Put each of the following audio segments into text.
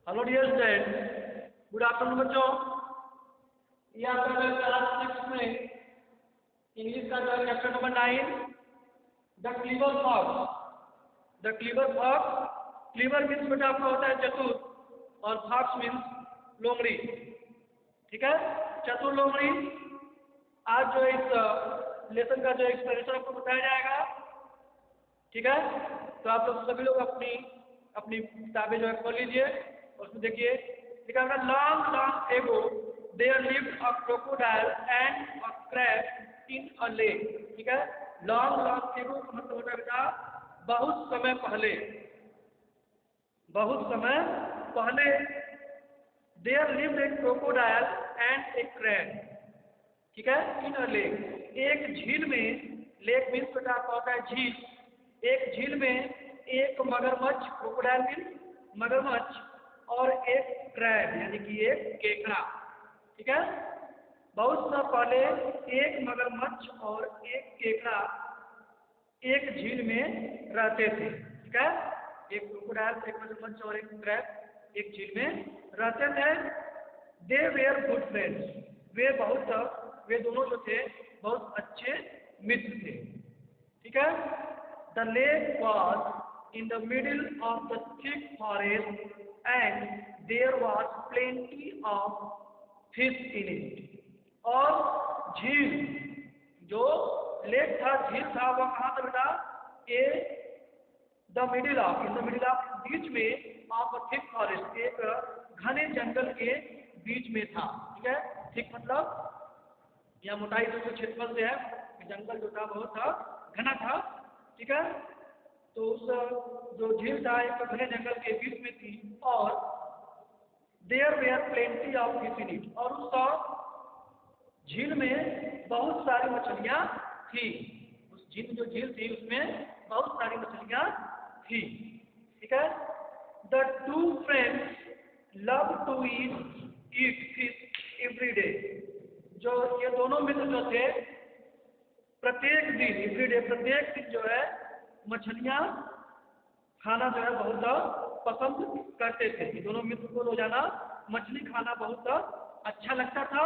Hello dear student, good afternoon बच्चों। ये आपका जो क्लास 6 में इंग्लिश का जो है chapter number 9 the clever fox. The clever fox, clever means बेटा आपका होता है चतुर और फॉक्स मीन्स लोमड़ी। ठीक है, चतुर लोमड़ी। आज जो इस लेसन का जो एक्सप्लेनेशन आपको बताया जाएगा। ठीक है, तो आप लोग सभी लोग अपनी अपनी किताबें जो है खोल लीजिए और उसमें देखिए लिखा है long long ago there lived a crocodile and a crab in a lake. ठीक है, लॉन्ग लॉन्ग एगो का मतलब होता है बेटा बहुत समय पहले, बहुत समय पहले। There lived a crocodile and a crab. ठीक है, इन अ लेक, एक झील में। लेक मीन्स बेटा आपका होता है झील। एक झील में एक मगरमच्छ, क्रोकोडाइल मीन्स मगरमच्छ, और एक क्रैब यानी कि एक केकड़ा। ठीक है, बहुत साल पहले एक मगरमच्छ और एक केकड़ा एक झील में रहते थे। ठीक है, एक क्रोकोडाइल, एक मगरमच्छ और एक क्रैब एक झील में रहते थे। दे वेयर गुड फ्रेंड्स, वे दोनों जो थे बहुत अच्छे मित्र थे। ठीक है, the lake was in the middle of the thick forest and there was plenty of fish in it. और झील, जो लेक था, झील था, वह कहाँ था बेटा? The middle of, in the middle of, बीच में, ऑफ थिक फॉरेस्ट, एक घने जंगल के बीच में था। ठीक है, थिक मतलब यहाँ मोटाई जो क्षेत्रफल से है, जंगल जो था बहुत था, घना था। ठीक है, तो उस जो झील था एक घने जंगल के बीच में थी। और there were plenty of fish in it, और उस झील में बहुत सारी मछलियां थी। उस झील जो झील थी उसमें बहुत सारी मछलियां थी। ठीक है, the two friends love to eat fish every day. जो ये दोनों मित्र जो थे प्रत्येक दिन, एवरीडे, प्रत्येक दिन जो है मछलियां खाना जो है बहुत पसंद करते थे। ये दोनों मित्र को रोजाना मछली खाना बहुत अच्छा लगता था।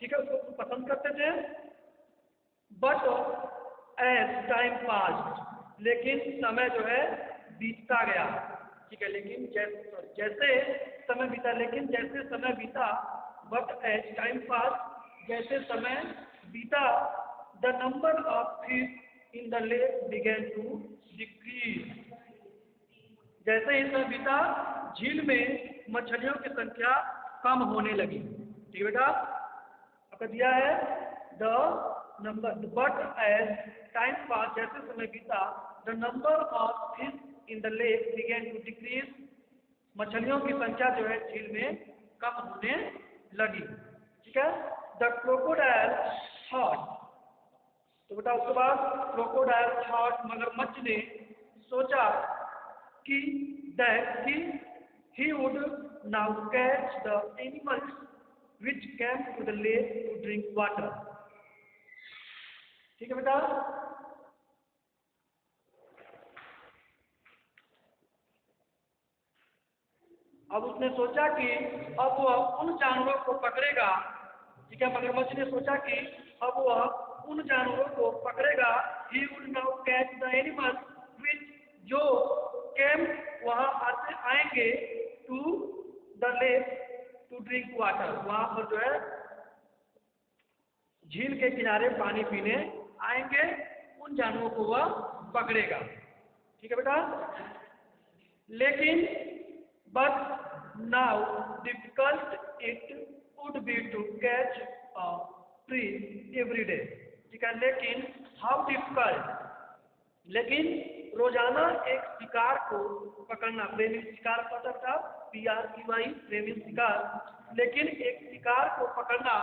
ठीक है, उसको पसंद करते थे। बट एज टाइम पास, लेकिन समय जो है बीतता गया। ठीक है, लेकिन जैसे समय बीता, लेकिन जैसे समय बीता, बट एज टाइम पास, जैसे समय बीता, the number of fish in the lake began to decrease. जैसे ही समय बीता, झील में मछलियों की संख्या कम होने लगी। ठीक है बेटा, आपका दिया है the number, but as time pass, जैसे समय बीता, the number of fish in the lake began to decrease. मछलियों की संख्या जो है झील में कम होने लगी। ठीक है, द क्रोकोडाइल थॉट, तो बेटा उसके बाद क्रोकोडाइल थॉट, मगरमच्छ ने सोचा कि that he would now catch the animals which came to the lake to drink water। ठीक है बेटा, अब उसने सोचा कि अब वह उन जानवरों को पकड़ेगा। ठीक है, मगरमच्छ ने सोचा कि अब वह उन जानवरों को पकड़ेगा। he would now catch the animals which, जो came, वहां आएंगे to the lake to drink water, वहां पर जो है झील के किनारे पानी पीने आएंगे। उन जानवरों को वह पकड़ेगा। ठीक है बेटा, लेकिन but now difficult it would be to catch a fish every day. ठीक है, लेकिन हाउ डिफिकल्ट, लेकिन रोजाना एक शिकार को पकड़ना, प्रेमी शिकार पकड़ था, PREY, प्रेमी शिकार, लेकिन एक शिकार को पकड़ना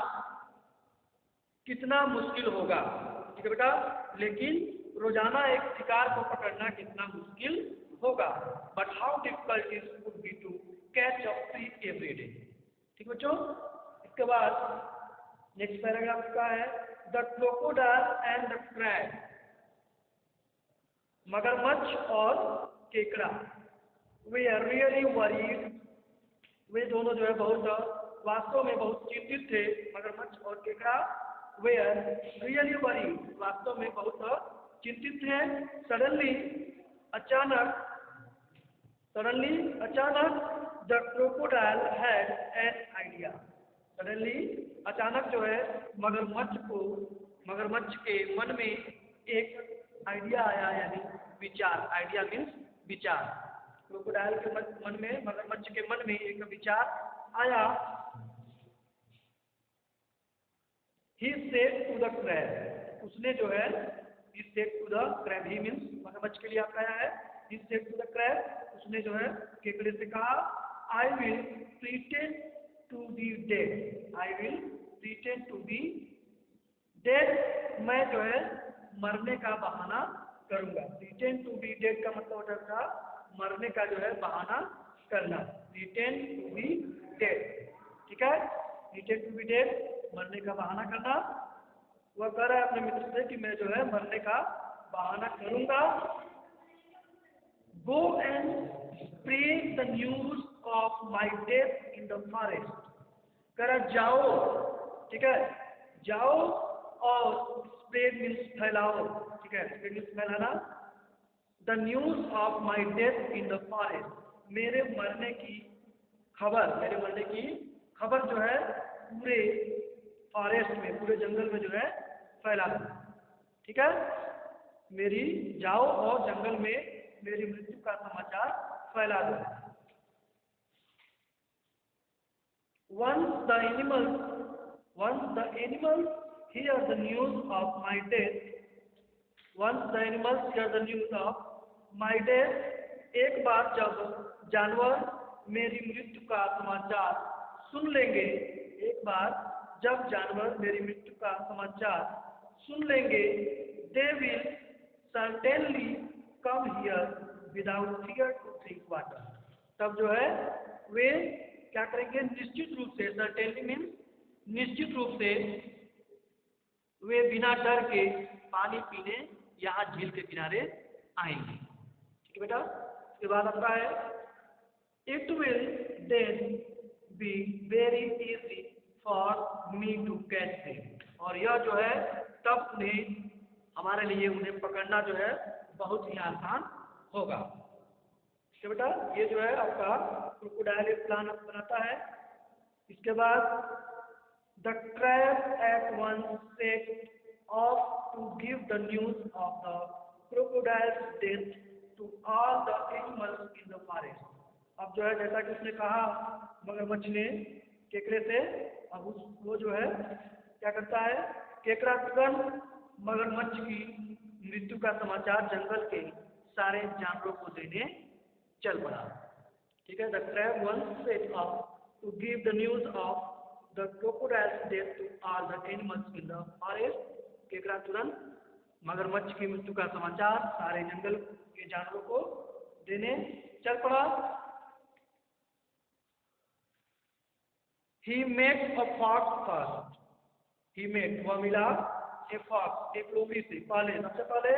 कितना मुश्किल होगा। ठीक है बेटा, लेकिन रोजाना एक शिकार को पकड़ना कितना मुश्किल होगा। But how difficult it would be to catch a fish every day. ठीक बच्चों, इसके बाद नेक्स्ट पैराग्राफ का है the crocodile and the crab. मगरमच्छ और केकड़ा वे आर रियली वरीड वे दोनों जो है बहुत वास्तव में बहुत चिंतित थे, मगरमच्छ और केकड़ा वेयर रियली वरी, वास्तव में बहुत चिंतित थे। सडनली अचानक the crocodile had an idea, suddenly अचानक जो है मगरमच्छ के मन में एक आइडिया आया, यानी विचार। आइडिया मीन्स विचार। क्रोकोडाइल के मन में, मगरमच्छ के मन में एक विचार आया। He said to the crab, उसने जो है he said to the crab, he means मगरमच्छ के लिए आपका आया है। He said to the crab, उसने जो है केकड़े से कहा, I will pretend to be dead, I will pretend to be dead, मैं जो है मरने का बहाना करूंगा। प्रीटेंड टू बी डेड का मतलब होता था मरने का जो है बहाना करना। प्रीटेंड टू बी डेड, ठीक है। प्रीटेंड टू बी डेड, मरने का बहाना करना। वह कह रहा है अपने मित्र से कि मैं जो है मरने का बहाना करूंगा। Go and spread the news of my death in the forest, कह रहा जाओ, ठीक है, जाओ और स्प्रेड मीन्स फैलाओ, ठीक है, स्प्रेड मीन्स फैलाना। The news of my death in the forest, मेरे मरने की खबर जो है पूरे फॉरेस्ट में, पूरे जंगल में जो है फैला दो, ठीक है। जाओ और जंगल में मेरी मृत्यु का समाचार फैला दो। Once the animals hear the news of my death, एक बार जब जानवर मेरी मृत्यु का समाचार सुन लेंगे, they will certainly come here without fear to drink water, तब जो है वे क्या करेंगे, निश्चित रूप से, सर्टेनली मीन्स निश्चित रूप से, वे बिना डर के पानी पीने यहाँ झील के किनारे आएंगे, ठीक है बेटा। इसके बाद आता है, it will then be very easy for me to catch them, और यह जो है तब हमारे लिए उन्हें पकड़ना जो है बहुत ही आसान होगा। तो बेटा ये जो है आपका क्रोकोडाइल एक प्लान बनाता है। इसके बाद the crab at once set off to give the news of the crocodile's death to all the animals in the forest. अब जो है जैसा कि उसने कहा मगरमच्छ ने केकड़े से, अब वो जो है क्या करता है, केकड़ा तुरंत मगरमच्छ की मृत्यु का समाचार जंगल के सारे जानवरों को देने चल पड़ा, ठीक है। The crab once set off to give the news of the crocodile's death to all the animals in the forest, केकड़ा तुरंत मगरमच्छ की मृत्यु का समाचार सारे जंगल के जानवरों को देने चल पड़ा। He met a fox first. वह मिला a fox, एक लोमड़ी से। सबसे पहले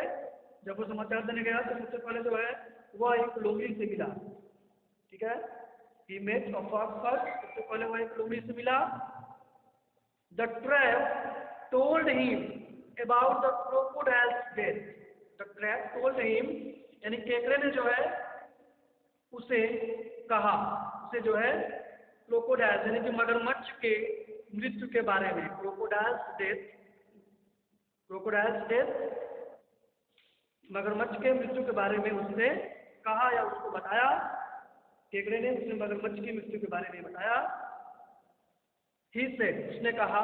जब वो समाचार देने गया तो सबसे पहले जो है वह एक लोमड़ी से मिला, ठीक है। He met a fox first, सबसे पहले वह एक लोमड़ी से मिला। The crab told him about the crocodile's death. The crab told him, यानी केकड़े ने जो है उसे कहा, उसे जो है क्रोकोडाइल यानी कि मगरमच्छ के मृत्यु के बारे में, क्रोकोडाइल्स डेथ, मगरमच्छ के मृत्यु के बारे में उसने कहा या उसको बताया। केकड़े ने उसने मगरमच्छ की मृत्यु के बारे में बताया। ही सेड, उसने कहा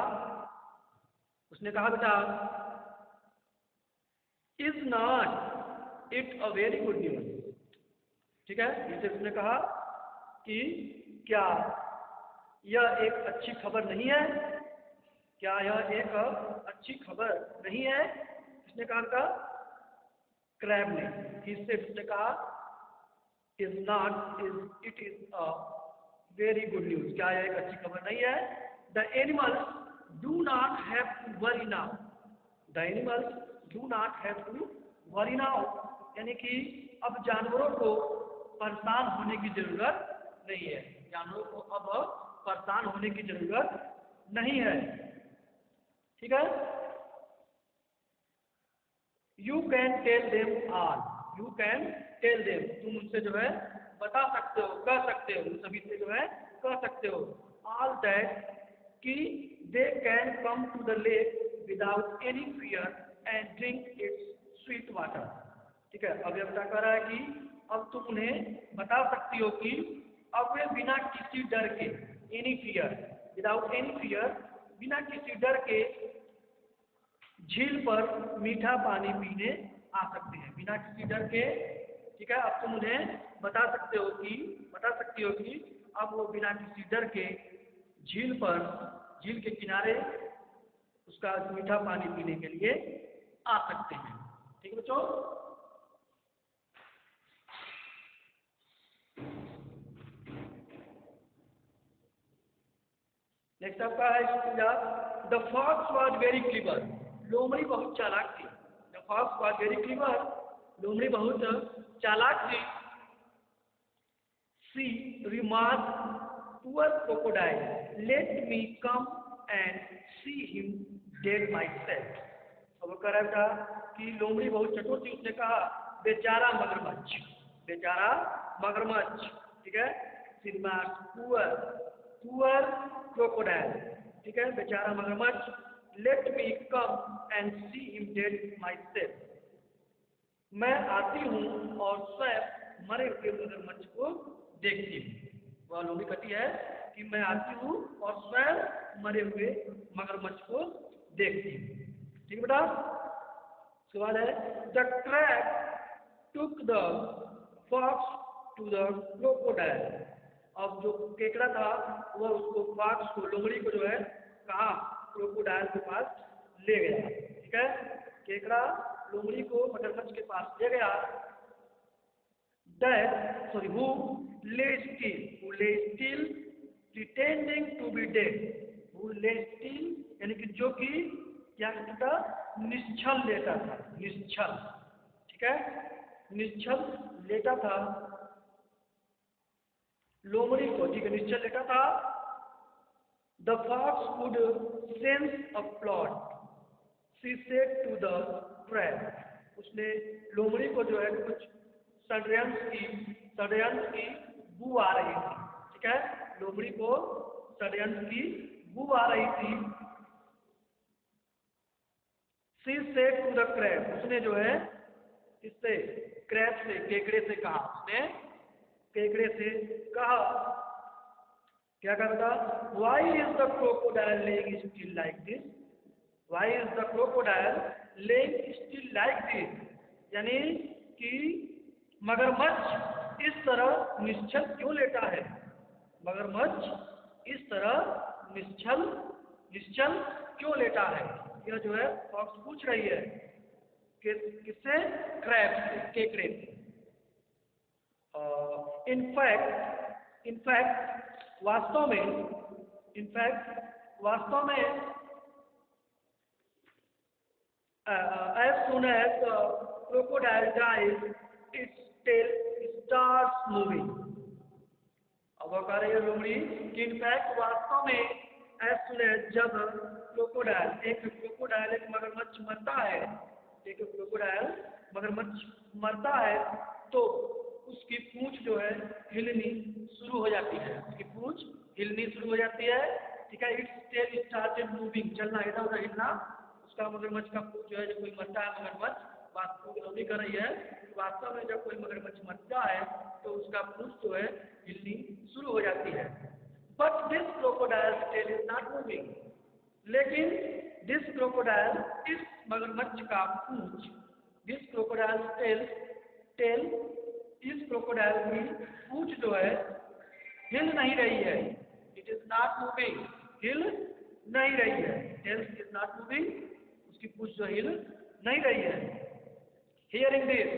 बेटा, is not it a very good news, ठीक है। इसे उसने कहा कि क्या यह एक अच्छी खबर नहीं है, क्या यह एक अच्छी खबर नहीं है। इसने कहा क्रैब ने, उसने कहा is it is a very good news, क्या यह एक अच्छी खबर नहीं है। The animals do not have to worry now, यानी कि अब जानवरों को परेशान होने की जरूरत नहीं है, जानवरों को अब परेशान होने की जरूरत नहीं है। ठीक है, you can tell them all, you can tell them, तुम उनसे जो है बता सकते हो, कह सकते हो, सभी से जो है कह सकते हो, ऑल दैट कि they can come to the lake without any fear and drink its sweet water. ठीक है, अब यह बता कर रहा है कि अब तुम उन्हें बता सकती हो कि अब वे बिना किसी डर के, any fear, without any fear, बिना किसी डर के झील पर मीठा पानी पीने आ सकते हैं, बिना किसी डर के। ठीक है, अब तुम उन्हें बता सकते हो कि, बता सकती हो कि अब वो बिना किसी डर के झील पर, झील के किनारे उसका मीठा पानी पीने के लिए आ सकते हैं। ठीक है बच्चों, नेक्स्ट आपका है the fox was very clever, लोमड़ी बहुत चालाक थी। The fox was very clever, लोमड़ी बहुत चालाक थी। See remark poor crocodile, let me come and see him dead myself. अब वो कह रहा था कि लोमड़ी बहुत चतुर थी, उसने कहा बेचारा मगरमच्छ, बेचारा मगरमच्छ। ठीक है, सी रिमार्क पुअर, पुअर क्रोकोडाइल, ठीक है, बेचारा मगरमच्छ, late me come and see him dead my self, मैं आती हूँ और स्वयं मरे हुए मगरमच्छ को देखती हूँ। वह लोमड़ी कहती है कि मैं आती हूँ और स्वयं मरे हुए मगरमच्छ को देखती हूँ। ठीक है बेटा, सवाल है the crab took the fox to the crocodile. अब जो केकड़ा था वह उसको, फॉक्स को, लोमड़ी को जो है कहा, क्रोकोडाइल के पास ले गया। ठीक है, केकड़ा लोमड़ी को मगरमच्छ के पास ले गया। That, sorry, who lay still pretending to be dead, who lay still यानी कि जो कि क्या करता, निश्चल लेटा था, निश्चल। ठीक है, निश्चल लेटा था लोमड़ी को, ठीक है, निश्चल लेटा था। The fox would sense a plot, she said to the crab, उसने लोमड़ी को जो है कुछ षड्यंत्र की बू आ रही थी। ठीक है, लोमड़ी को षड्यंत्र की बू आ रही थी। She said to the crab, उसने जो है इससे, क्रैब से, केकड़े से कहा, उसने केकड़े से कहा, क्या करता, why is the crocodile laying still like this, why is the crocodile laying still like this, यानी कि मगरमच्छ इस तरह निश्चल क्यों लेटा है, मगरमच्छ इस तरह निश्चल क्यों लेटा है। यह जो है फॉक्स पूछ रही है कि किससे, क्रैब से, केकड़े से। इनफैक्ट वास्तव में as soon as the crocodile dies, its tail starts moving। अब वो कह रही है लोमड़ी कि इनफैक्ट वास्तव में, as soon as, जब क्रोकोडाइल, एक मगरमच्छ मरता है, एक क्रोकोडाइल मगरमच्छ मरता है तो उसकी पूंछ जो है हिलनी शुरू हो जाती है, उसकी पूंछ हिलनी शुरू हो जाती है। ठीक है, इट्स टेल स्टार्टेड मूविंग, चलना, इधर उधर हिलना उसका, मगरमच्छ का पूंछ जो है, जब कोई मरता है मगरमच्छ, वास्तव में लोमड़ी कर रही है कि वास्तव में जब कोई मगरमच्छ मरता है तो उसका पूंछ जो है हिलनी शुरू हो जाती है। But this crocodile tail is not moving, लेकिन दिस क्रोकोडाइल, इस मगरमच्छ का पूंछ, दिस क्रोकोडाइल टेल, इस क्रोकोडाइल की पूंछ जो है हिल नहीं रही है। इट इज नॉट मूविंग, हिल नहीं रही है, टेल इज नॉट मूविंग, उसकी पूंछ जो हिल नहीं रही है। हियरिंग दिस,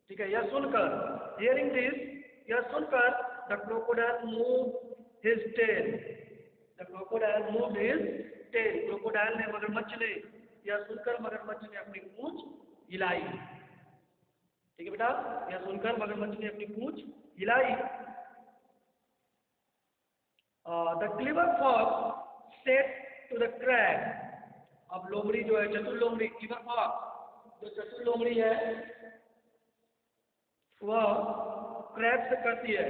ठीक है, यह सुनकर, हियरिंग दिस, यह सुनकर, the crocodile move his tail, the crocodile move his tail, crocodile ने, मगरमच्छ ने, यह सुनकर मगरमच्छ ने अपनी पूंछ हिलाई। ठीक है बेटा, यह सुनकर मगरमच्छ ने अपनी पूंछ हिलाई। The clever fox said to the crab. अब लोमड़ी जो है, चतुर लोमड़ी, क्लीवर फॉक्स जो चतुर लोमड़ी है वह क्रैब से करती है,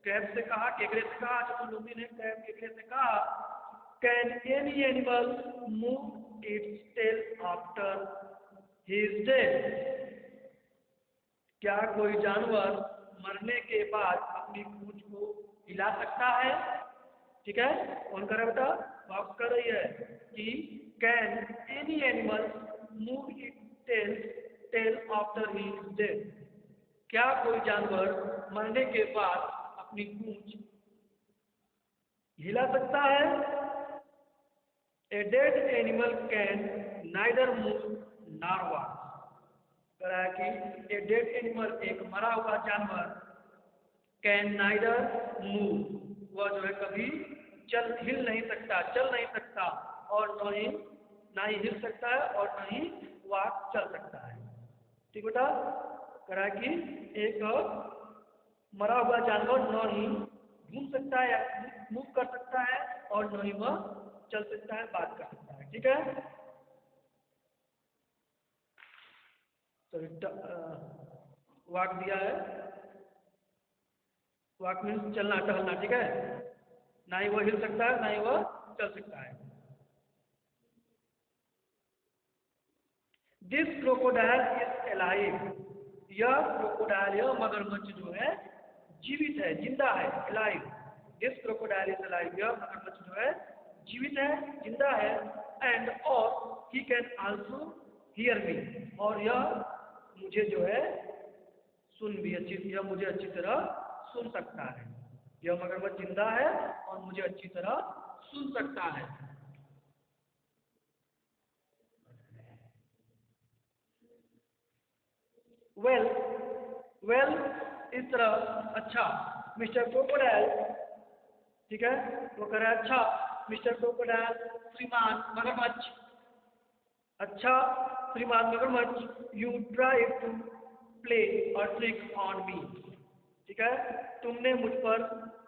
क्रैब से कहा, केकड़े से कहा, चतुर लोमड़ी ने क्रैब केकड़े से कहा, can any animal move its tail after he is dead. क्या कोई जानवर मरने के बाद अपनी पूंछ को हिला सकता है? ठीक है, कौन कर रहा है बेटा? बात कर रही है कि can any animal move it tail after he is dead. क्या कोई जानवर मरने के बाद अपनी पूंछ हिला सकता है? A dead animal can neither move nor walk. कह रहा है कि ए डेड एनिमल, एक मरा हुआ जानवर, कैन नाइदर मूव, वह जो है कभी हिल नहीं सकता, चल नहीं सकता, और ना ही हिल सकता है और ना ही वॉक चल सकता है। ठीक बेटा, कह रहा है कि एक मरा हुआ जानवर न ही घूम सकता है या मूव कर सकता है और न ही वह चल सकता है, बात कर सकता है। ठीक है, तो वॉक दिया है, वॉक मीन्स चलना, टहलना। ठीक है, ना ही वह हिल सकता है ना ही वह चल सकता है। This crocodile is alive. यह क्रोकोडाइल, यह मगरमच्छ जो है जीवित है, जिंदा है, alive. This crocodile is alive. यह मगरमच्छ जो है जीवित है, जिंदा है। एंड और he can also hear me, और यह मुझे जो है सुन भी यह मुझे अच्छी तरह सुन सकता है। यह मगरमच्छ जिंदा है और मुझे अच्छी तरह सुन सकता है। वेल वेल, इस तरह, अच्छा मिस्टर क्रोकोडाइल, ठीक है, वो कह रहा है अच्छा मिस्टर क्रोकोडाइल, श्रीमान मगरमच्छ, अच्छा श्रीमान मगरमच्छ, you try to play a trick on me. ठीक है, तुमने मुझ पर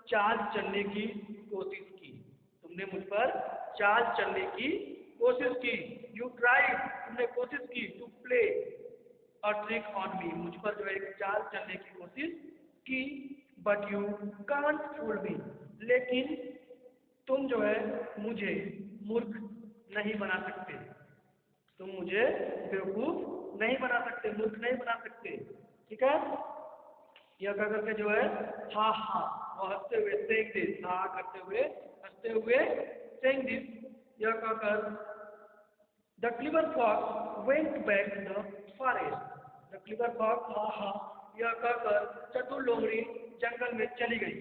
चाल चलने की कोशिश की, तुमने मुझ पर चाल चलने की कोशिश की। यू ट्राई, तुमने कोशिश की, to play a trick on me, मुझ पर जो है एक चाल चलने की कोशिश की। बट यू कांट फूल मी, लेकिन तुम जो है मुझे मूर्ख नहीं बना सकते, तुम मुझे बेवकूफ नहीं बना सकते, मूर्ख नहीं बना सकते। ठीक है, यह कह करके जो है हा हा, और हंसते हुए सेंग दिस, हा करते हुए हंसते हुए सेंग दिस, यह कहकर the clever fox went back to the forest. The clever fox, हा हा यह कहकर चतुर लोमड़ी जंगल में चली गई।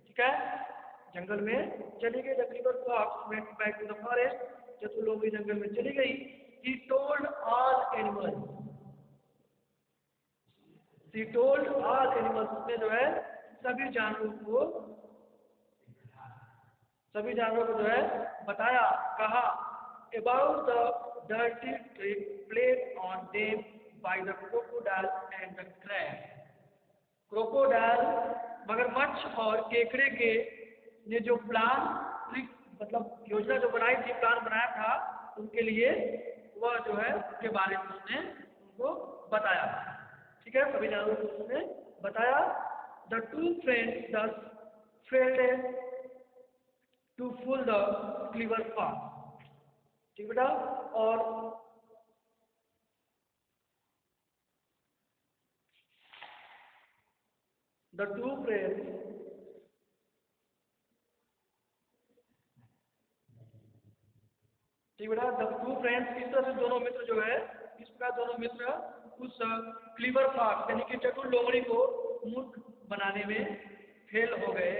ठीक है, जंगल में चली गई। The clever fox went back to the forest, चतुर लोमड़ी जंगल में चली गई। He told all animals, she told all animals, उसने जो है सभी जानवरों को जो है बताया, कहा, about the dirty trick played on them by the crocodile and the crab. Crocodile, मगरमच्छ और केकड़े के ने जो प्लान, ट्रिक मतलब योजना जो बनाई थी, प्लान बनाया था उनके लिए, वह जो है उसके बारे में उसने उनको बताया। ठीक है, सभी जानवरों को उसने बताया। The two friends thus failed to fool the clever fox। ठीक बेटा, और द टू फ्रेंड्स, ठीक बेटा, द टू फ्रेंड्स, इस तरह से दोनों मित्र जो है, इस प्रकार दोनों मित्र उस क्लीवर फॉक्स यानी कि चतुर लोमड़ी को मूर्ख बनाने में फेल हो गए,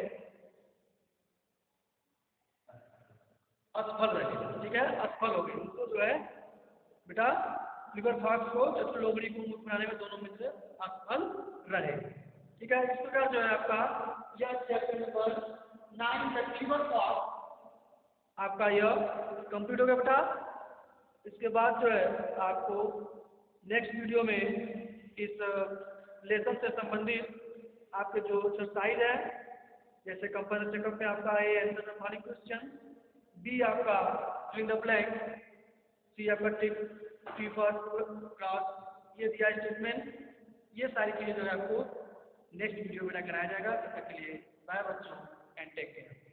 असफल रहे। ठीक है, असफल हो गए, उनको जो है बेटा क्लीवर फॉक्स को, चतुर लोमड़ी को मूर्ख बनाने में दोनों मित्र असफल रहे। ठीक है, इस प्रकार जो है आपका यह chapter number 9 the clever fox आपका यह कंप्लीट हो गया बेटा। इसके बाद जो है आपको नेक्स्ट वीडियो में इस लेसन से संबंधित आपके जो एक्सरसाइज है, जैसे कंपाउंड चेकअप में आपका A answer the following question, B आपका fill in the blank, C आपका टिक टी फॉर क्रॉस, ये दिया स्टेटमेंट। ये सारी चीज़ें जो है आपको नेक्स्ट वीडियो में कराया जाएगा। तब तक के लिए बाय बच्चों एंड टेक केयर।